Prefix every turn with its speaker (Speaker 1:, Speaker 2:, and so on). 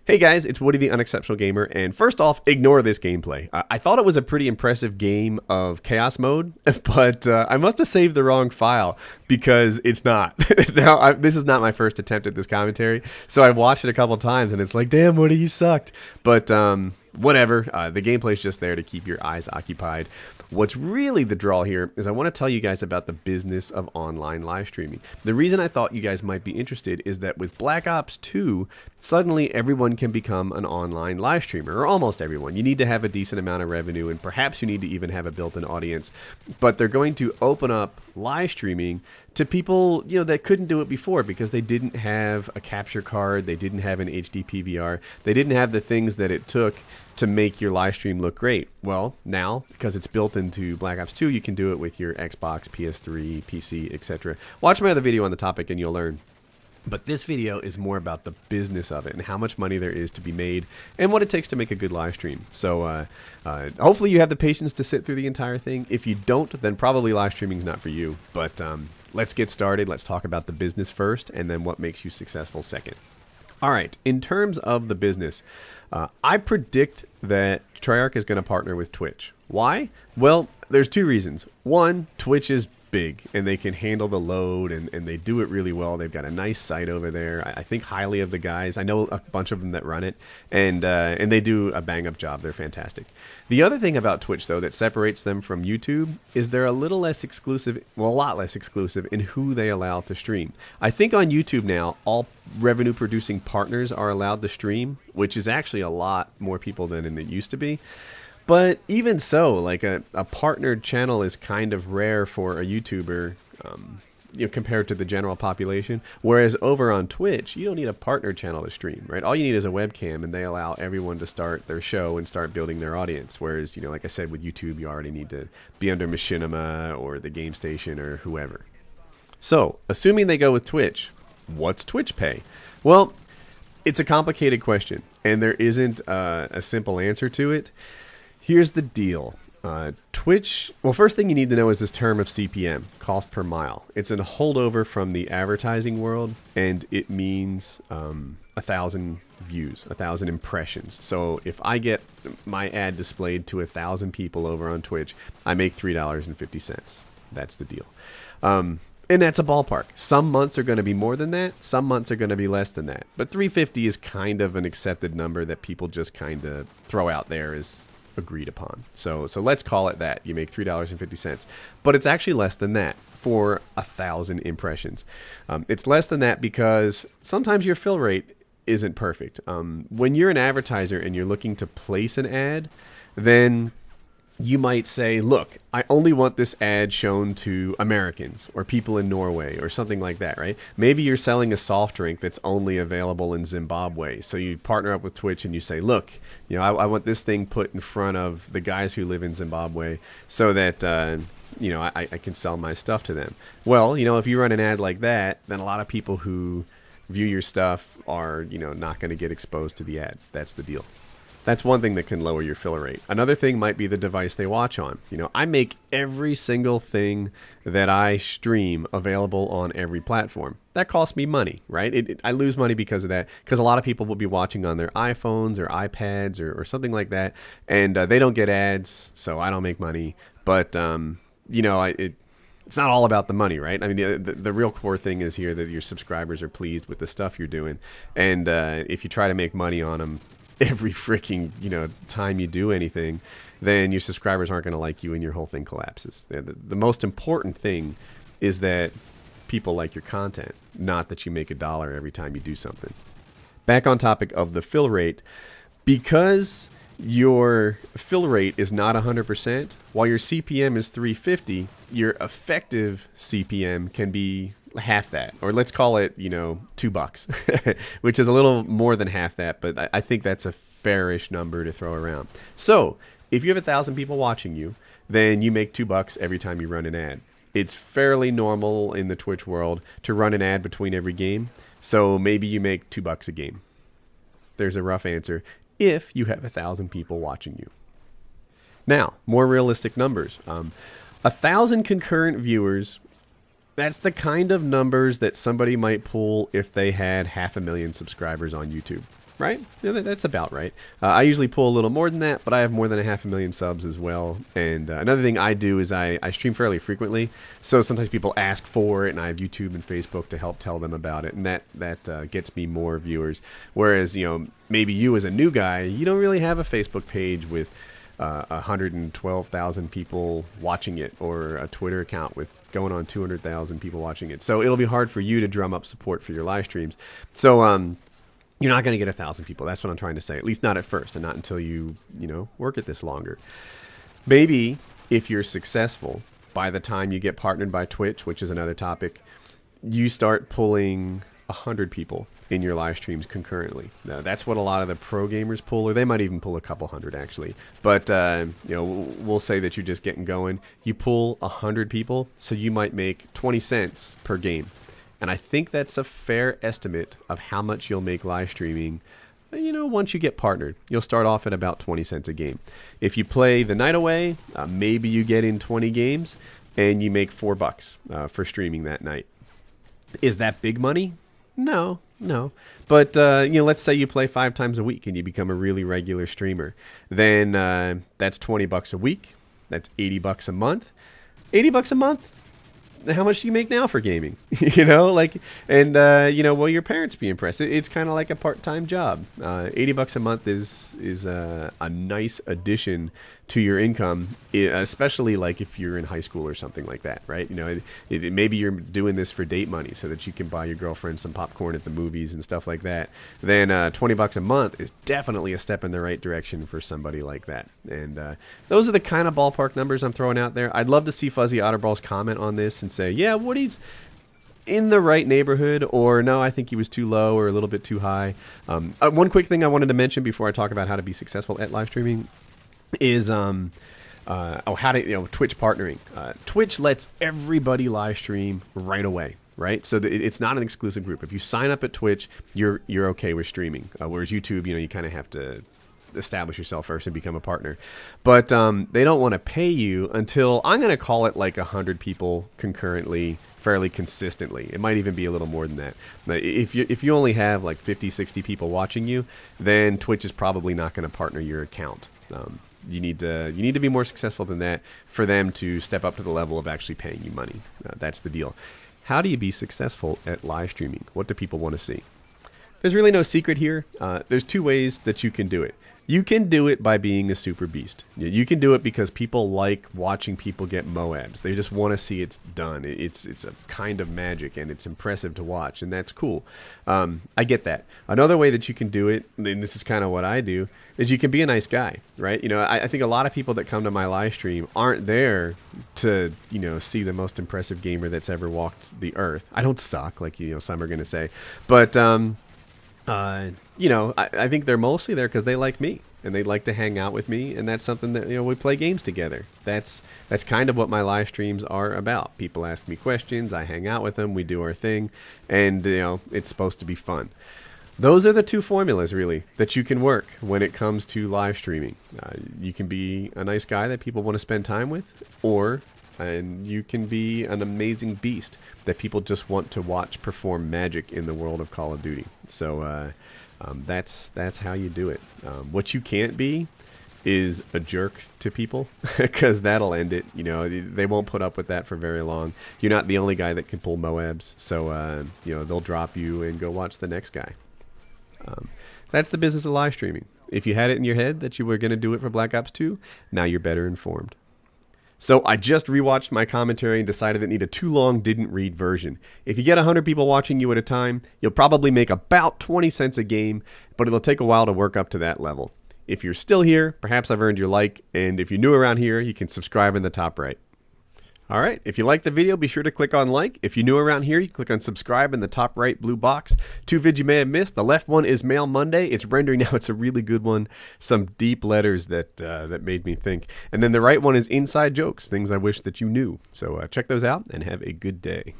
Speaker 1: Hey guys, it's Woody the Unexceptional Gamer, and first off, ignore this gameplay. I thought it was a pretty impressive game of Chaos Mode, but I must have saved the wrong file, because it's not. Now, this is not my first attempt at this commentary, so I've watched it a couple times, and it's like, damn, Woody, you sucked. But whatever, the gameplay's just there to keep your eyes occupied. What's really the draw here is I want to tell you guys about the business of online live streaming. The reason I thought you guys might be interested is that with Black Ops 2, suddenly everyone can become an online live streamer, or almost everyone. You need to have a decent amount of revenue, and perhaps you need to even have a built-in audience. But they're going to open up live streaming to people, that couldn't do it before because they didn't have a capture card, they didn't have an HD PVR, they didn't have the things that it took to make your live stream look great. Well, now, because it's built into Black Ops 2, you can do it with your Xbox, PS3, PC, etc. Watch my other video on the topic and you'll learn. But this video is more about the business of it and how much money there is to be made and what it takes to make a good live stream. So hopefully you have the patience to sit through the entire thing. If you don't, then probably live streaming is not for you. But let's get started. Let's talk about the business first and then what makes you successful second. All right, in terms of the business, I predict that Treyarch is going to partner with Twitch. Why? Well, there's two reasons. One, Twitch is big and they can handle the load and they do it really well. They've got a nice site over there. I think highly of the guys. I know a bunch of them that run it, and they do a bang-up job. They're fantastic. The other thing about Twitch, though, that separates them from YouTube is they're a little less exclusive, well, a lot less exclusive in who they allow to stream. I think on YouTube now, all revenue-producing partners are allowed to stream, which is actually a lot more people than it used to be. But even so, like a partnered channel is kind of rare for a YouTuber, compared to the general population. Whereas over on Twitch, you don't need a partnered channel to stream, right? All you need is a webcam, and they allow everyone to start their show and start building their audience. Whereas, like I said, with YouTube, you already need to be under Machinima or the Game Station or whoever. So, assuming they go with Twitch, what's Twitch pay? Well, it's a complicated question, and there isn't a simple answer to it. Here's the deal. Twitch, well, first thing you need to know is this term of CPM, cost per mile. It's a holdover from the advertising world, and it means 1,000 views, 1,000 impressions. So if I get my ad displayed to 1,000 people over on Twitch, I make $3.50. That's the deal. And that's a ballpark. Some months are going to be more than that. Some months are going to be less than that. But $3.50 is kind of an accepted number that people just kind of throw out there as agreed upon. So let's call it that. You make $3.50. But it's actually less than that for 1,000 impressions. It's less than that because sometimes your fill rate isn't perfect. When you're an advertiser and you're looking to place an ad, then you might say, look, I only want this ad shown to Americans or people in Norway or something like that, right? Maybe you're selling a soft drink that's only available in Zimbabwe. So you partner up with Twitch and you say, look, I want this thing put in front of the guys who live in Zimbabwe so that, I can sell my stuff to them. Well, if you run an ad like that, then a lot of people who view your stuff are, not going to get exposed to the ad. That's the deal. That's one thing that can lower your fill rate. Another thing might be the device they watch on. I make every single thing that I stream available on every platform. That costs me money, right? I lose money because of that, because a lot of people will be watching on their iPhones or iPads or something like that, and they don't get ads, so I don't make money. But, it's not all about the money, right? I mean, the real core thing is here that your subscribers are pleased with the stuff you're doing, and if you try to make money on them every freaking time you do anything, then your subscribers aren't going to like you and your whole thing collapses. The most important thing is that people like your content, not that you make $1 every time you do something. Back on topic of the fill rate, because your fill rate is not 100%, while your CPM is $3.50, your effective CPM can be half that, or let's call it $2, which is a little more than half that, but I think that's a fairish number to throw around. So if you have 1,000 people watching you, then you make $2 every time you run an ad. It's fairly normal in the Twitch world to run an ad between every game, so maybe you make $2 a game. There's a rough answer if you have 1,000 people watching you. Now, more realistic numbers. 1,000 concurrent viewers That's the kind of numbers that somebody might pull if they had 500,000 subscribers on YouTube, right? Yeah, that's about right. I usually pull a little more than that, but I have more than 500,000 subs as well. And another thing I do is I stream fairly frequently, so sometimes people ask for it, and I have YouTube and Facebook to help tell them about it, and that gets me more viewers. Whereas, maybe you as a new guy, you don't really have a Facebook page with 112,000 people watching it, or a Twitter account with going on 200,000 people watching it. So it'll be hard for you to drum up support for your live streams. So you're not going to get 1,000 people. That's what I'm trying to say. At least not at first, and not until you work at this longer. Maybe if you're successful, by the time you get partnered by Twitch, which is another topic, you start pulling 100 people in your live streams concurrently. Now, that's what a lot of the pro gamers pull, or they might even pull a couple hundred actually. But we'll say that you're just getting going. You pull 100 people, so you might make 20 cents per game. And I think that's a fair estimate of how much you'll make live streaming. Once you get partnered, you'll start off at about 20 cents a game. If you play the night away, maybe you get in 20 games and you make $4 for streaming that night. Is that big money? No. But, let's say you play 5 times a week and you become a really regular streamer. Then that's $20 a week. That's $80 a month. $80 a month? How much do you make now for gaming? Will your parents be impressed? It's kind of like a part-time job. $80 a month is a nice addition to your income, especially like if you're in high school or something like that, right? Maybe you're doing this for date money so that you can buy your girlfriend some popcorn at the movies and stuff like that. Then $20 a month is definitely a step in the right direction for somebody like that. And those are the kind of ballpark numbers I'm throwing out there. I'd love to see Fuzzy Otterballs comment on this and say, yeah, Woody's in the right neighborhood, or no, I think he was too low or a little bit too high. One quick thing I wanted to mention before I talk about how to be successful at live streaming is how to Twitch partnering. Twitch lets everybody live stream right away, right? So it's not an exclusive group. If you sign up at Twitch, you're okay with streaming. Whereas YouTube, you kind of have to establish yourself first and become a partner. But they don't want to pay you until, I'm going to call it like 100 people concurrently, fairly consistently. It might even be a little more than that. But if you only have like 50, 60 people watching you, then Twitch is probably not going to partner your account. You need to be more successful than that for them to step up to the level of actually paying you money. That's the deal. How do you be successful at live streaming? What do people want to see? There's really no secret here. There's 2 ways that you can do it. You can do it by being a super beast. You can do it because people like watching people get Moabs. They just want to see it's done. It's a kind of magic, and it's impressive to watch, and that's cool. I get that. Another way that you can do it, and this is kind of what I do, is you can be a nice guy, right? I think a lot of people that come to my live stream aren't there to, see the most impressive gamer that's ever walked the earth. I don't suck, like, some are going to say. But, I think they're mostly there because they like me and they'd like to hang out with me, and that's something that we play games together. That's kind of what my live streams are about. People ask me questions, I hang out with them, we do our thing, and it's supposed to be fun. Those are the 2 formulas really that you can work when it comes to live streaming. You can be a nice guy that people want to spend time with, and you can be an amazing beast that people just want to watch perform magic in the world of Call of Duty. So that's how you do it. What you can't be is a jerk to people, because that'll end it. They won't put up with that for very long. You're not the only guy that can pull Moabs, so they'll drop you and go watch the next guy. That's the business of live streaming. If you had it in your head that you were going to do it for Black Ops 2, now you're better informed. So I just rewatched my commentary and decided it needed a too long didn't read version. If you get 100 people watching you at a time, you'll probably make about 20 cents a game, but it'll take a while to work up to that level. If you're still here, perhaps I've earned your like, and if you're new around here, you can subscribe in the top right. All right, if you liked the video, be sure to click on like. If you're new around here, you click on subscribe in the top right blue box. 2 vids you may have missed. The left one is Mail Monday. It's rendering now. It's a really good one. Some deep letters that made me think. And then the right one is Inside Jokes, things I wish that you knew. So check those out and have a good day.